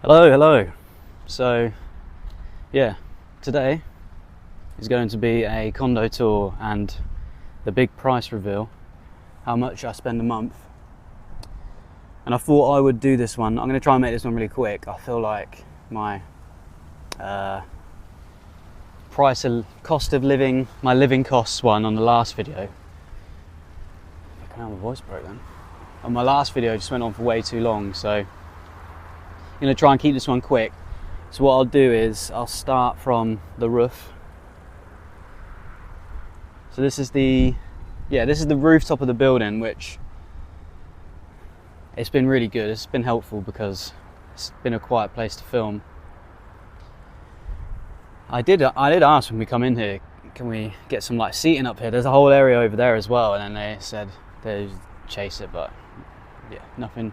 Hello. So, yeah, today is going to be a condo tour and the big price reveal, how much I spend a month. And I thought I would do this one. I'm going to try and make this one really quick. I feel like my cost of living, my living costs one on the last video. Fucking hell, my voice broke then. On my last video just went on for way too long, so I'm going to try and keep this one quick. So what I'll do is I'll start from the roof. So this is the rooftop of the building, which it's been really good. It's been helpful because it's been a quiet place to film. I did ask when we come in here, can we get some like seating up here? There's a whole area over there as well, and then they said they'd chase it, but yeah, nothing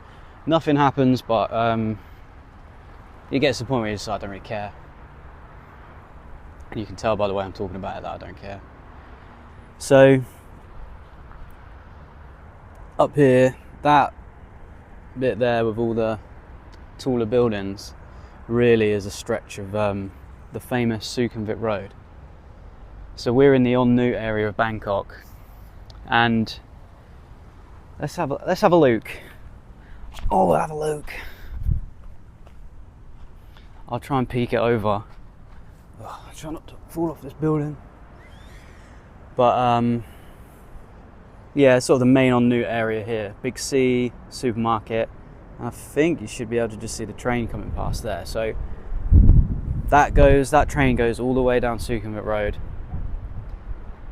happens. But it gets to the point where you decide I don't really care. And you can tell by the way I'm talking about it that I don't care. So up here, that bit there with all the taller buildings really is a stretch of the famous Sukhumvit Road. So we're in the En Nut area of Bangkok, and let's have a look. Oh, we'll have a look. I'll try and peek it over. I'll try not to fall off this building. But yeah, it's sort of the main En Nut area here. Big C, supermarket. And I think you should be able to just see the train coming past there. So that train goes all the way down Sukhumvit Road.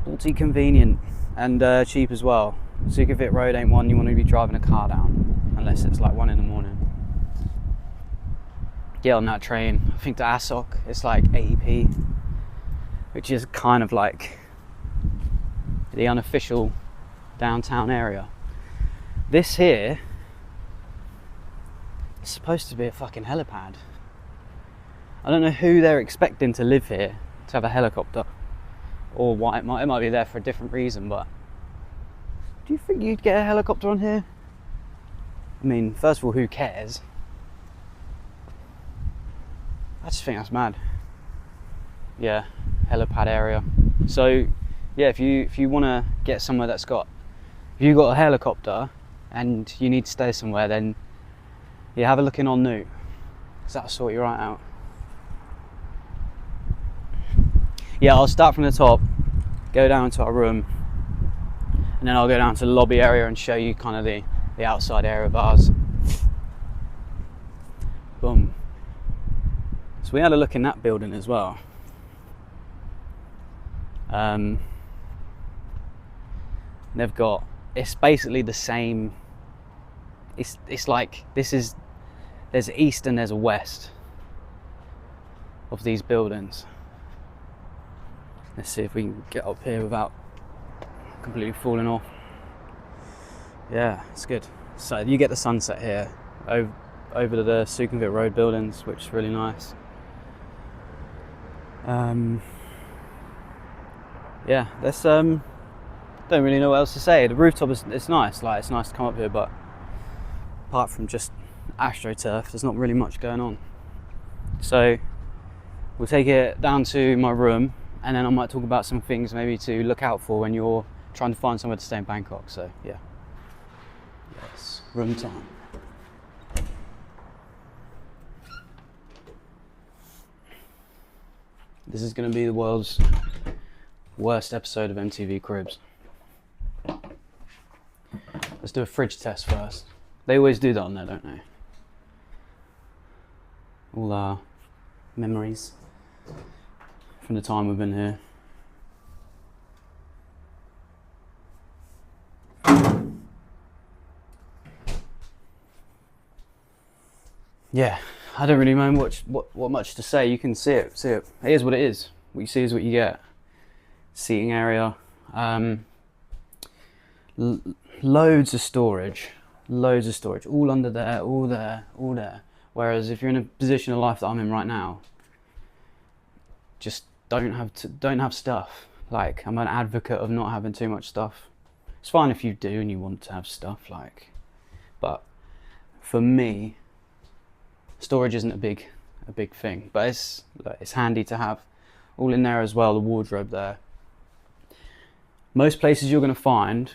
Pretty convenient and cheap as well. Sukhumvit Road ain't one you want to be driving a car down unless it's like 1 a.m. Get on that train. I think to Asok it's like 80p, which is kind of like the unofficial downtown area. This here is supposed to be a fucking helipad. I don't know who they're expecting to live here to have a helicopter, or why. It might be there for a different reason, but do you think you'd get a helicopter on here? I mean, first of all, who cares? I just think that's mad. Yeah, helipad area. So yeah, if you want to get somewhere that's got, if you've got a helicopter and you need to stay somewhere, then yeah, have a look in En Nut, because that'll sort you right out. Yeah, I'll start from the top, go down to our room, and then I'll go down to the lobby area and show you kind of the outside area of ours. Boom. So we had a look in that building as well. They've got, it's basically the same. It's like there's an east and there's a west of these buildings. Let's see if we can get up here without completely falling off. Yeah, it's good. So you get the sunset here over to the Sukhumvit Road buildings, which is really nice. Yeah, that's don't really know what else to say. The rooftop it's nice. Like, it's nice to come up here, but apart from just AstroTurf, there's not really much going on. So we'll take it down to my room, and then I might talk about some things maybe to look out for when you're trying to find somewhere to stay in Bangkok. So yeah, yes, room time. This is going to be the world's worst episode of MTV Cribs. Let's do a fridge test first. They always do that on there, don't they? All our memories from the time we've been here. Yeah, I don't really know what much to say. You can see it. It is what it is. What you see is what you get. Seating area, loads of storage, all under there, all there. Whereas if you're in a position of life that I'm in right now, just don't have stuff. Like, I'm an advocate of not having too much stuff. It's fine if you do and you want to have stuff, like, but for me, storage isn't a big thing, but it's handy to have all in there as well. The wardrobe there. Most places you're going to find,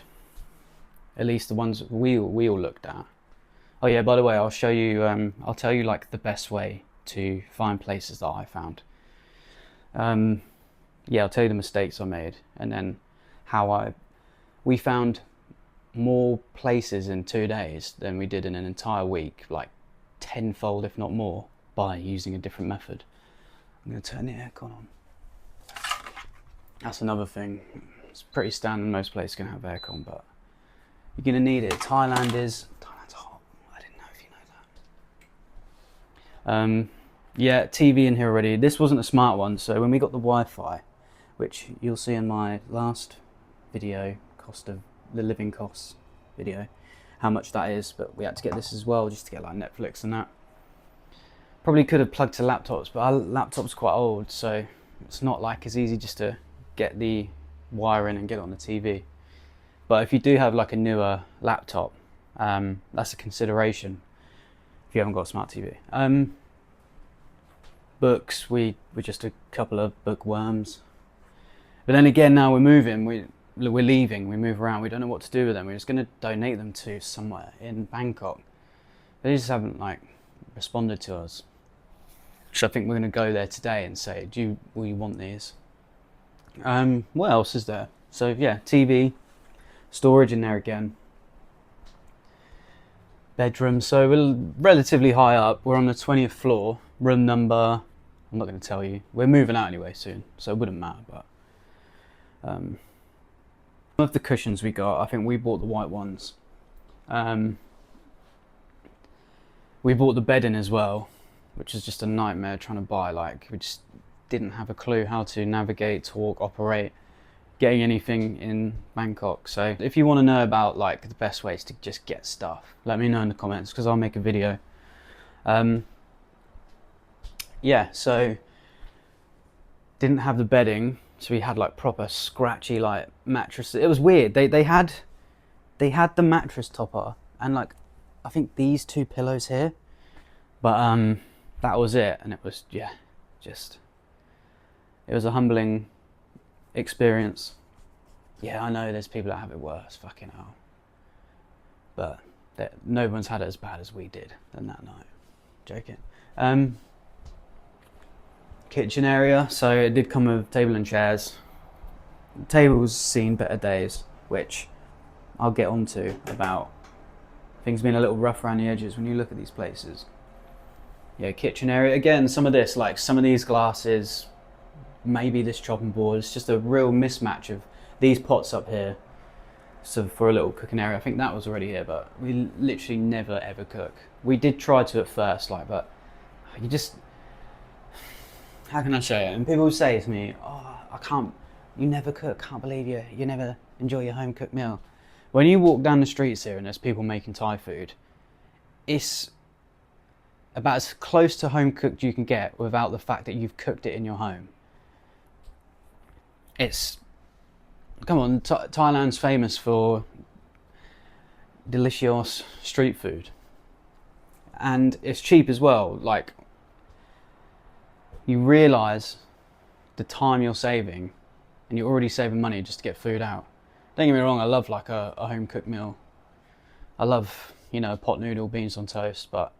at least the ones we all looked at. Oh yeah, by the way, I'll show you. I'll tell you like the best way to find places that I found. Yeah, I'll tell you the mistakes I made, and then how we found more places in 2 days than we did in an entire week, like tenfold if not more, by using a different method. I'm going to turn the aircon on. That's another thing. It's pretty standard, most places can have aircon, but you're going to need it. Thailand's hot. I didn't know if you know that. Yeah, TV in here already. This wasn't a smart one, so when we got the Wi-Fi, which you'll see in my last video, cost of the living costs video, how much that is, but we had to get this as well just to get like Netflix and that. Probably could have plugged to laptops, but our laptop's quite old, so it's not like as easy just to get the wire in and get it on the TV. But if you do have like a newer laptop, that's a consideration if you haven't got a smart TV. Books, we were just a couple of bookworms. But then again, now we're moving, we're leaving, we move around, we don't know what to do with them. We're just going to donate them to somewhere in Bangkok. They just haven't like responded to us. So I think we're going to go there today and say, will you want these? What else is there? So yeah, TV, storage in there again. Bedroom, so we're relatively high up. We're on the 20th floor. Room number, I'm not going to tell you. We're moving out anyway soon, so it wouldn't matter. But some of the cushions we got, I think we bought the white ones. We bought the bedding as well, which is just a nightmare trying to buy. Like, we just didn't have a clue how to navigate, talk, operate, getting anything in Bangkok. So if you want to know about like the best ways to just get stuff, let me know in the comments, because I'll make a video. Yeah, so didn't have the bedding, so we had like proper scratchy like mattress. It was weird. They had the mattress topper and like I think these two pillows here, but that was it. And it was, yeah, just it was a humbling experience. Yeah, I know there's people that have it worse, fucking hell, but no one's had it as bad as we did on that night. Joking. Kitchen area, so it did come with table and chairs. The table's seen better days, which I'll get onto about things being a little rough around the edges when you look at these places. Yeah, kitchen area again. Some of this, like some of these glasses, maybe this chopping board. It's just a real mismatch of these pots up here. So for a little cooking area, I think that was already here, but we literally never ever cook. We did try to at first, like, but you just, how can I say it? And people say to me, "Oh, you never cook. Can't believe you never enjoy your home cooked meal." When you walk down the streets here and there's people making Thai food, it's about as close to home cooked you can get without the fact that you've cooked it in your home. It's, come on, Thailand's famous for delicious street food, and it's cheap as well. Like, you realise the time you're saving, and you're already saving money just to get food out. Don't get me wrong, I love like a home cooked meal. I love, you know, pot noodle, beans on toast, but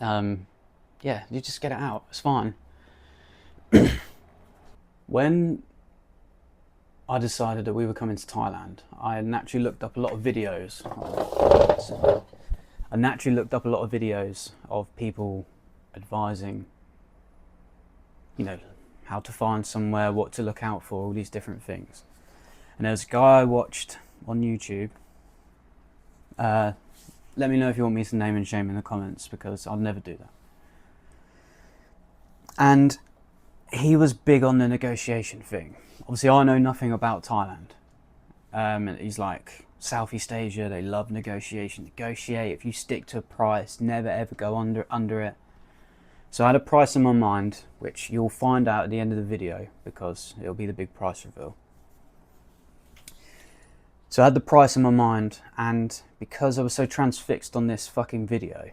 yeah, you just get it out, it's fine. When I decided that we were coming to Thailand, I naturally looked up a lot of videos. Of people advising, you know, how to find somewhere, what to look out for, all these different things. And there was a guy I watched on YouTube. Let me know if you want me to name and shame in the comments, because I'll never do that. And he was big on the negotiation thing. Obviously, I know nothing about Thailand. And he's like, Southeast Asia, they love negotiation. Negotiate. If you stick to a price, never ever go under it. So I had a price in my mind, which you'll find out at the end of the video, because it'll be the big price reveal. So I had the price in my mind, and because I was so transfixed on this fucking video,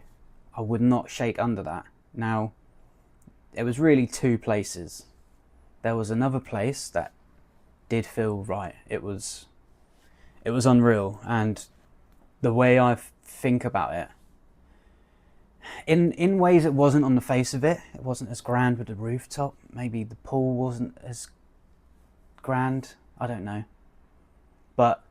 I would not shake under that. Now, it was really two places. There was another place that did feel right. It was unreal, and the way I think about it, in ways it wasn't on the face of it. It wasn't as grand with the rooftop. Maybe the pool wasn't as grand. I don't know. But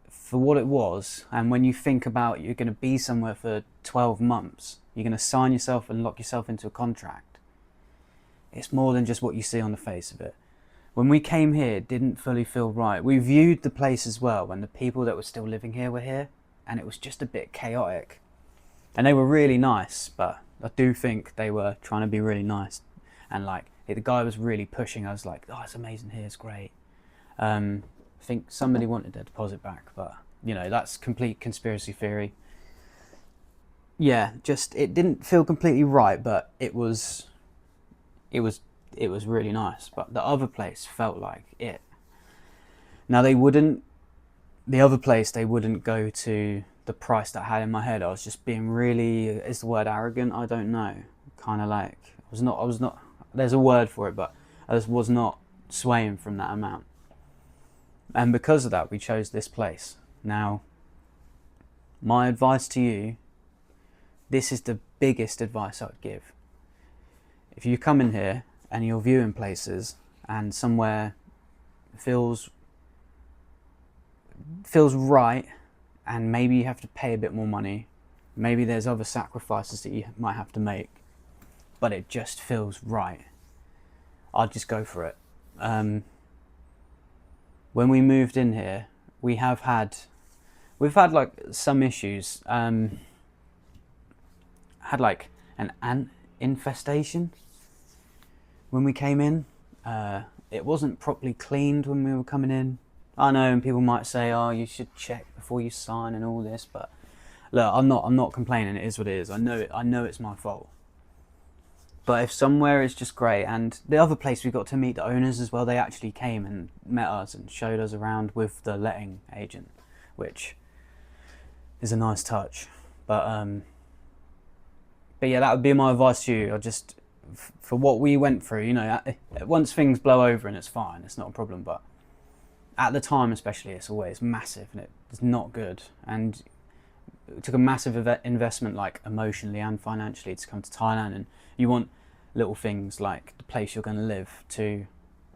for what it was, and when you think about you're going to be somewhere for 12 months, you're going to sign yourself and lock yourself into a contract, it's more than just what you see on the face of it. When we came here, it didn't fully feel right. We viewed the place as well when the people that were still living here were here, and it was just a bit chaotic. And they were really nice, but I do think they were trying to be really nice. And like, the guy was really pushing us, like, oh, it's amazing here, it's great. I think somebody wanted their deposit back, but you know, that's complete conspiracy theory. Yeah, just, it didn't feel completely right, but it was really nice. But the other place felt like it. Now the other place they wouldn't go to the price that I had in my head. I was just being really, is the word arrogant? I don't know. Kind of like, I was not, there's a word for it, but I just was not swaying from that amount. And because of that, we chose this place. Now, my advice to you, this is the biggest advice I would give. If you come in here and you're viewing places and somewhere feels right, and maybe you have to pay a bit more money, maybe there's other sacrifices that you might have to make, but it just feels right, I'd just go for it. When we moved in here, we've had like some issues. Had like an ant infestation when we came in. It wasn't properly cleaned when we were coming in. I know, and people might say, oh, you should check before you sign and all this, but look, I'm not complaining. It is what it is. I know it's my fault. But if somewhere is just great, and the other place we got to meet the owners as well, they actually came and met us and showed us around with the letting agent, which is a nice touch. But yeah, that would be my advice to you. I just, for what we went through, you know, once things blow over and it's fine, it's not a problem, but at the time especially, it's always massive and it's not good. And it took a massive investment, like emotionally and financially, to come to Thailand, and you want little things like the place you're going to live to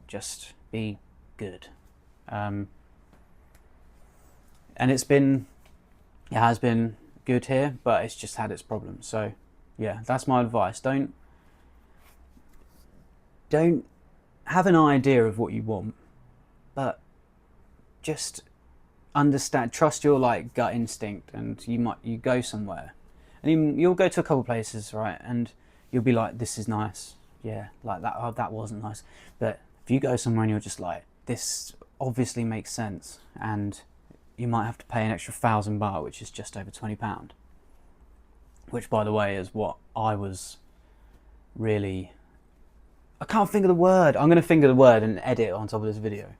just be good. And it has been good here, but it's just had its problems. So yeah, that's my advice. Don't have an idea of what you want, but just understand, trust your like gut instinct, and you go somewhere, and you'll go to a couple places, right, and you'll be like, this is nice, yeah, like that, oh, that wasn't nice. But if you go somewhere and you're just like, this obviously makes sense, and you might have to pay an extra 1,000 baht, which is just over £20, which by the way is what I was really, I can't think of the word, I'm going to think of the word and edit it on top of this video.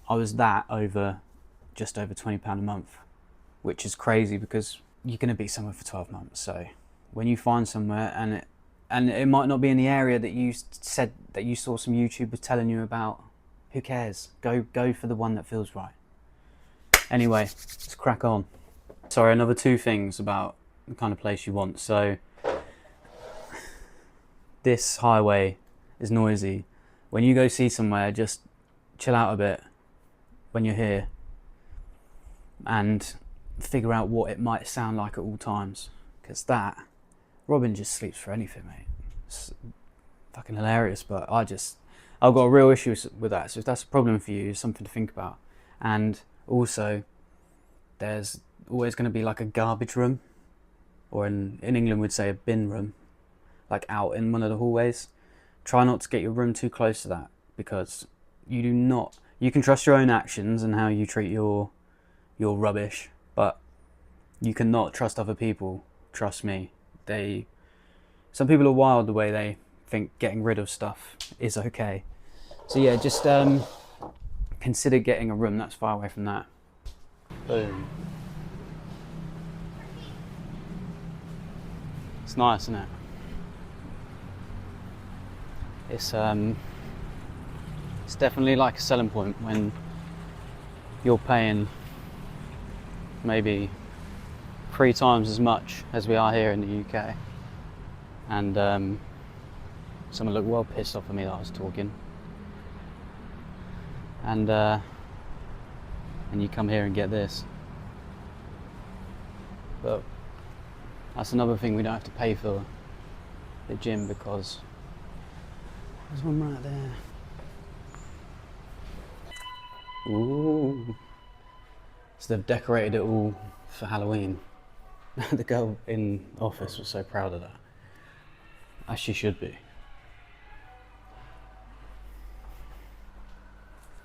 I was that over just over £20 a month, which is crazy because you're going to be somewhere for 12 months. So when you find somewhere and it might not be in the area that you said that you saw some YouTubers telling you about, who cares? Go for the one that feels right. Anyway, let's crack on. Sorry, another two things about the kind of place you want. So this highway is noisy. When you go see somewhere, just chill out a bit when you're here and figure out what it might sound like at all times, because Robin just sleeps for anything, mate. It's fucking hilarious, but I've got a real issue with that. So if that's a problem for you, it's something to think about. And also, there's always going to be like a garbage room, or in England we'd say a bin room, like out in one of the hallways. Try not to get your room too close to that, because you can trust your own actions and how you treat your rubbish, but you cannot trust other people. Trust me. Some people are wild the way they think getting rid of stuff is okay. So yeah, just consider getting a room that's far away from that. Boom. It's nice, isn't it? It's definitely like a selling point when you're paying maybe 3 times as much as we are here in the UK. And someone looked well pissed off at me that I was talking. And you come here and get this. But that's another thing, we don't have to pay for the gym because there's one right there. Ooh. So they've decorated it all for Halloween. The girl in office was so proud of that. As she should be.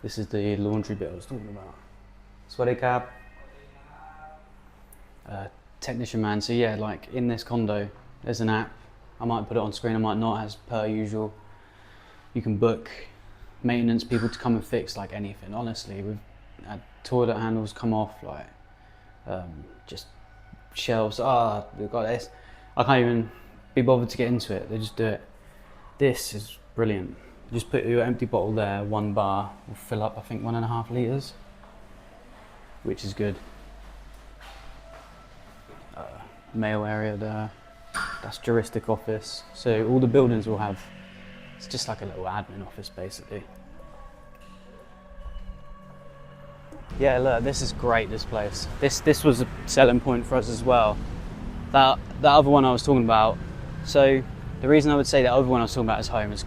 This is the laundry bit I was talking about. Sweaty cab. Technician man. So yeah, like in this condo, there's an app. I might put it on screen, I might not, as per usual. You can book maintenance people to come and fix like anything. Honestly, we've had toilet handles come off, like just shelves. We've got this. I can't even be bothered to get into it. They just do it. This is brilliant. You just put your empty bottle there. 1 bar will fill up, I think, 1.5 litres, which is good. Mail area there. That's juristic office. So all the buildings will have. It's just like a little admin office, basically. Yeah, look, this is great, this place. This was a selling point for us as well. That other one I was talking about. So the reason I would say that other one I was talking about as home is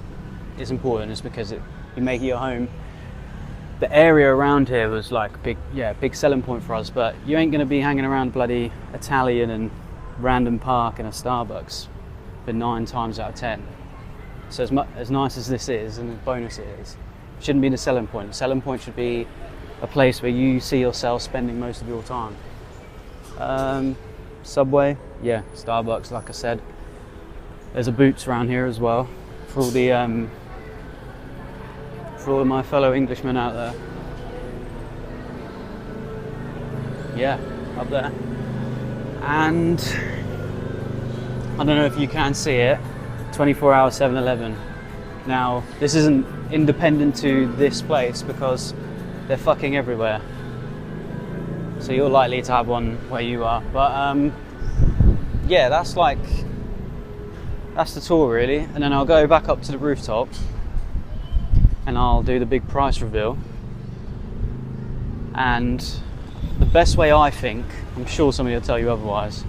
important is because you make it your home. The area around here was like a big selling point for us, but you ain't gonna be hanging around bloody Italian and random park and a Starbucks for 9 times out of 10. So as nice as this is, and the bonus it is, shouldn't be the selling point. The selling point should be a place where you see yourself spending most of your time. Subway, yeah, Starbucks, like I said. There's a Boots around here as well for all the for all of my fellow Englishmen out there. Yeah, up there. And I don't know if you can see it, 24-hour 7-Eleven. Now, this isn't independent to this place because they're fucking everywhere. So you're likely to have one where you are. But yeah, that's the tour really. And then I'll go back up to the rooftop and I'll do the big price reveal. And the best way I think, I'm sure somebody will tell you otherwise,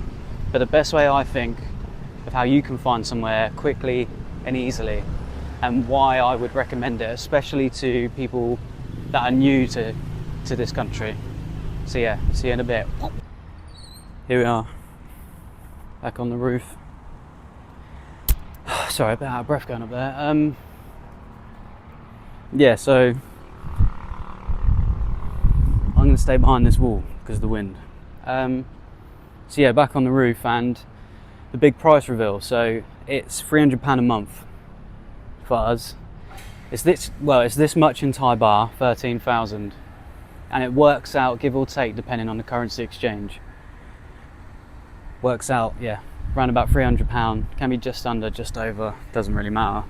but the best way I think of how you can find somewhere quickly and easily, and why I would recommend it, especially to people that are new to this country. So yeah, see you in a bit. Here we are, back on the roof. Sorry, a bit out of breath going up there. Yeah, so I'm going to stay behind this wall because of the wind. So yeah, back on the roof and the big price reveal. So it's £300 a month for us. It's this much in Thai baht, 13,000, and it works out, give or take, depending on the currency exchange. Works out, yeah, around about £300. Can be just under, just over, doesn't really matter.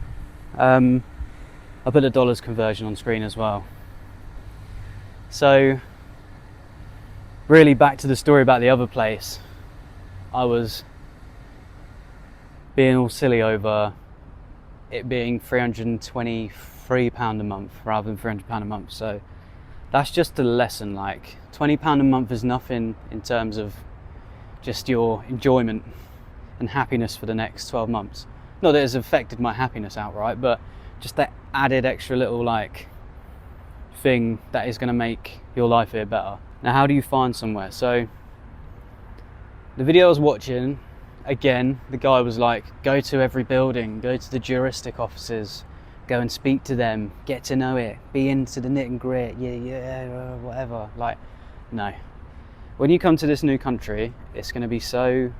I put the dollars conversion on screen as well. So really back to the story about the other place. I was being all silly over it being £323 a month rather than £300 a month. So that's just a lesson. Like £20 a month is nothing in terms of just your enjoyment and happiness for the next 12 months. Not that it's affected my happiness outright, but just that added extra little like thing that is going to make your life here better. Now, how do you find somewhere? So the video I was watching, again, the guy was like, go to every building, go to the juristic offices, go and speak to them, get to know it, be into the nit and grit, yeah, whatever. Like, no. When you come to this new country, it's going to be so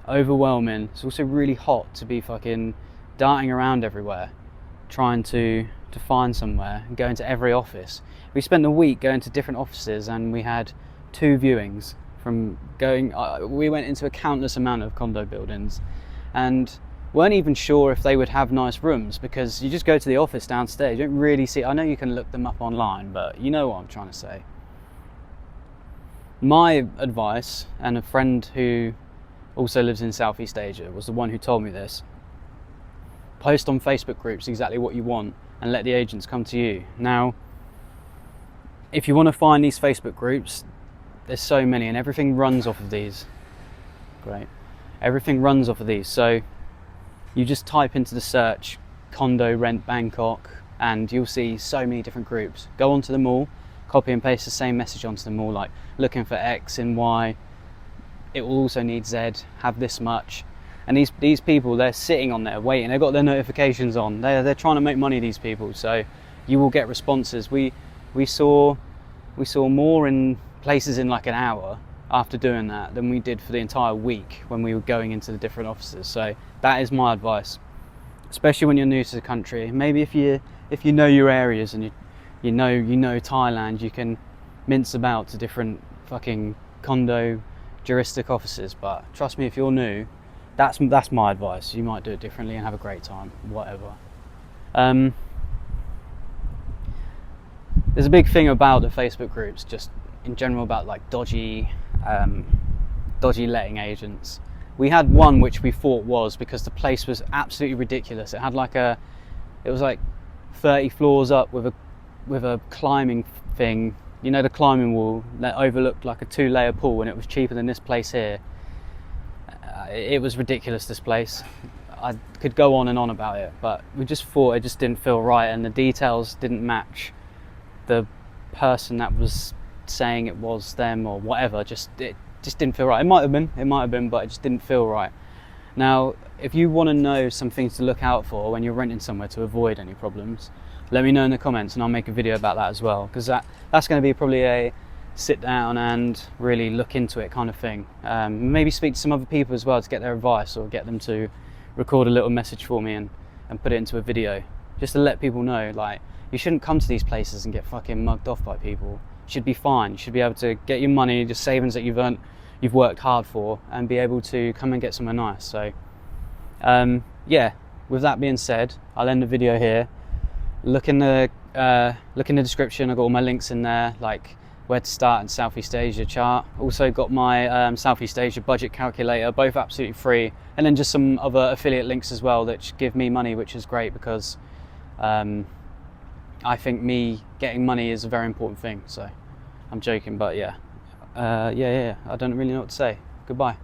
overwhelming. It's also really hot to be fucking darting around everywhere, trying to find somewhere and going to every office. We spent a week going to different offices and we had 2 viewings from going, we went into a countless amount of condo buildings and weren't even sure if they would have nice rooms, because you just go to the office downstairs, you don't really see. I know you can look them up online, but you know what I'm trying to say. My advice, and a friend who also lives in Southeast Asia was the one who told me this: post on Facebook groups exactly what you want and let the agents come to you. Now, if you want to find these Facebook groups, there's so many, and everything runs off of these. Great. Everything runs off of these. So you just type into the search Condo Rent Bangkok and you'll see so many different groups. Go onto them all, copy and paste the same message onto them all, like looking for X and Y. It will also need Z, have this much. And these people, they're sitting on there waiting. They've got their notifications on. They're trying to make money, these people. So you will get responses. We saw more in places in like an hour after doing that than we did for the entire week when we were going into the different offices. So that is my advice, especially when you're new to the country. Maybe if you know your areas and you know Thailand, you can mince about to different fucking condo juristic offices. But trust me, if you're new, that's my advice. You might do it differently and have a great time, whatever. There's a big thing about the Facebook groups, just in general, about like dodgy letting agents. We had one which we thought was, because the place was absolutely ridiculous. It had it was like 30 floors up with a climbing thing, you know, the climbing wall that overlooked like a 2-layer pool, and it was cheaper than this place here. It was ridiculous, this place. I could go on and on about it, but we just thought it just didn't feel right, and the details didn't match the person that was saying it was them or whatever. It just didn't feel right. It might have been, but it just didn't feel right. Now, if you want to know some things to look out for when you're renting somewhere to avoid any problems, let me know in the comments and I'll make a video about that as well, because that's going to be probably a sit down and really look into it kind of thing. Maybe speak to some other people as well to get their advice, or get them to record a little message for me and put it into a video, just to let people know, like, you shouldn't come to these places and get fucking mugged off by people. You should be fine. You should be able to get your money, your savings that you've earned, you've worked hard for, and be able to come and get somewhere nice. So yeah, with that being said, I'll end the video here. Look in the description. I've got all my links in there, like where to start in Southeast Asia chart. Also got my Southeast Asia budget calculator, both absolutely free, and then just some other affiliate links as well that give me money, which is great, because I think me getting money is a very important thing. So I'm joking, but yeah, I don't really know what to say. Goodbye.